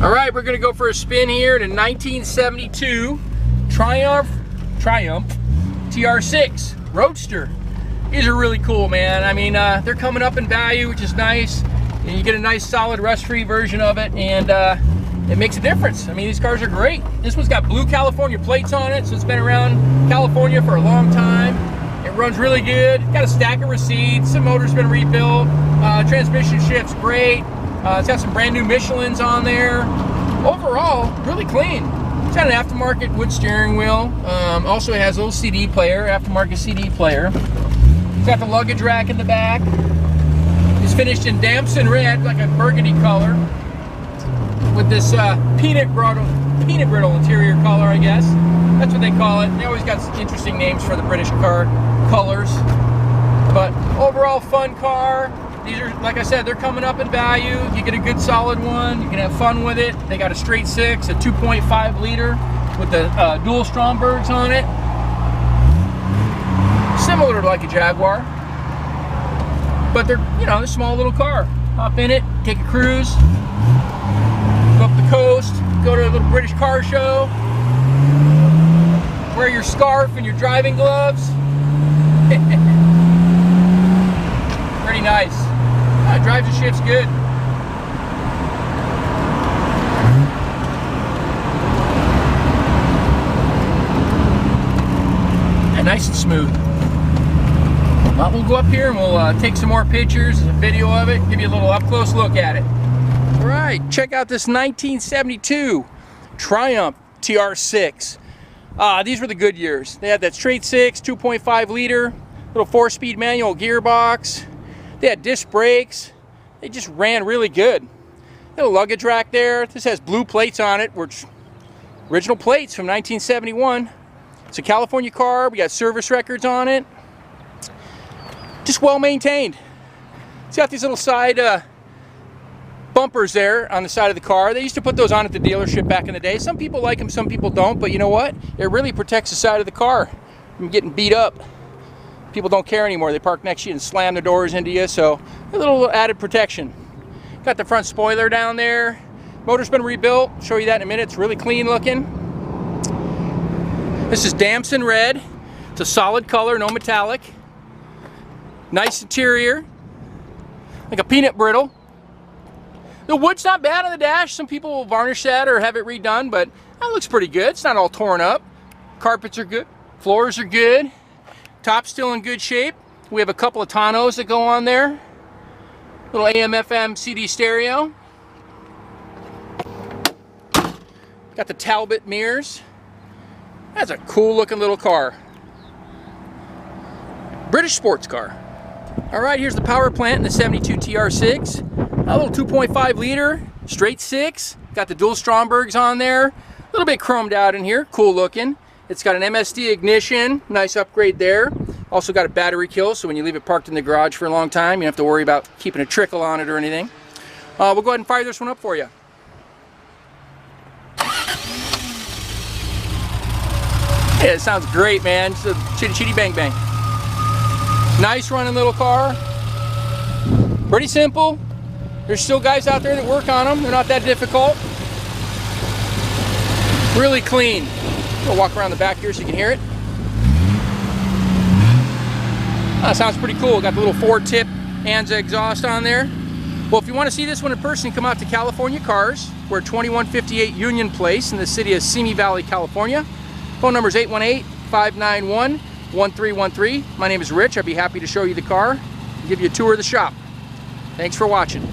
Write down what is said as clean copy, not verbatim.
All right, we're gonna go for a spin here in a 1972 Triumph TR6 Roadster. These are really cool, man. I mean, they're coming up in value, which is nice. And you get a nice solid rust-free version of it, and it makes a difference. I mean, these cars are great. This one's got blue California plates on it, so it's been around California for a long time. It runs really good. Got a stack of receipts. The motor's been rebuilt. Transmission shift's great. It's got some brand new Michelins on there. Overall, really clean. It's got an aftermarket wood steering wheel. Also, it has a little CD player, aftermarket CD player. It's got the luggage rack in the back. It's finished in Damson Red, like a burgundy color, with this peanut brittle interior color, I guess. That's what they call it. They always got interesting names for the British car colors. But overall, fun car. These are, like I said, they're coming up in value. You get a good solid one. You can have fun with it. They got a straight six, a 2.5 liter with the dual Strombergs on it. Similar to like a Jaguar. But they're, you know, a small little car. Hop in it, take a cruise, go up the coast, go to a little British car show, wear your scarf and your driving gloves. Pretty nice. Drives and shifts good. And nice and smooth. Well, we'll go up here and we'll take some more pictures, a video of it, give you a little up-close look at it. All right, check out this 1972 Triumph TR6. These were the good years. They had that straight six, 2.5 liter, little 4-speed manual gearbox. They had disc brakes. They just ran really good. Got a luggage rack there. This has blue plates on it, which original plates from 1971. It's a California car. We got service records on it. Just well maintained. It's got these little side bumpers there on the side of the car. They used to put those on at the dealership back in the day. Some people like them, some people don't, but you know what? It really protects the side of the car from getting beat up. People don't care anymore. They park next to you and slam the doors into you, so a little added protection. Got the front spoiler down there. Motor's been rebuilt. I'll show you that in a minute. It's really clean looking. This is Damson Red. It's a solid color, no metallic. Nice interior, like a peanut brittle. The wood's not bad on the dash. Some people will varnish that or have it redone, but that looks pretty good. It's not all torn up. Carpets are good. Floors are good. Top's still in good shape. We have a couple of tonneaus that go on there. Little AM/FM CD stereo. Got the Talbot mirrors. That's a cool looking little car. British sports car. All right, here's the power plant in the 72 TR6. A little 2.5 liter, straight six. Got the dual Strombergs on there. A little bit chromed out in here, cool looking. It's got an MSD ignition, nice upgrade there. Also got a battery kill, so when you leave it parked in the garage for a long time, you don't have to worry about keeping a trickle on it or anything. We'll go ahead and fire this one up for you. Yeah, it sounds great, man. It's a chitty chitty bang bang. Nice running little car. Pretty simple. There's still guys out there that work on them. They're not that difficult. Really clean. I'll walk around the back here so you can hear it. That sounds pretty cool. Got the little 4-tip Anza exhaust on there. Well, if you want to see this one in person, come out to California Cars. We're at 2158 Union Place in the city of Simi Valley, California. Phone number is 818-591-1313. My name is Rich. I'd be happy to show you the car and give you a tour of the shop. Thanks for watching.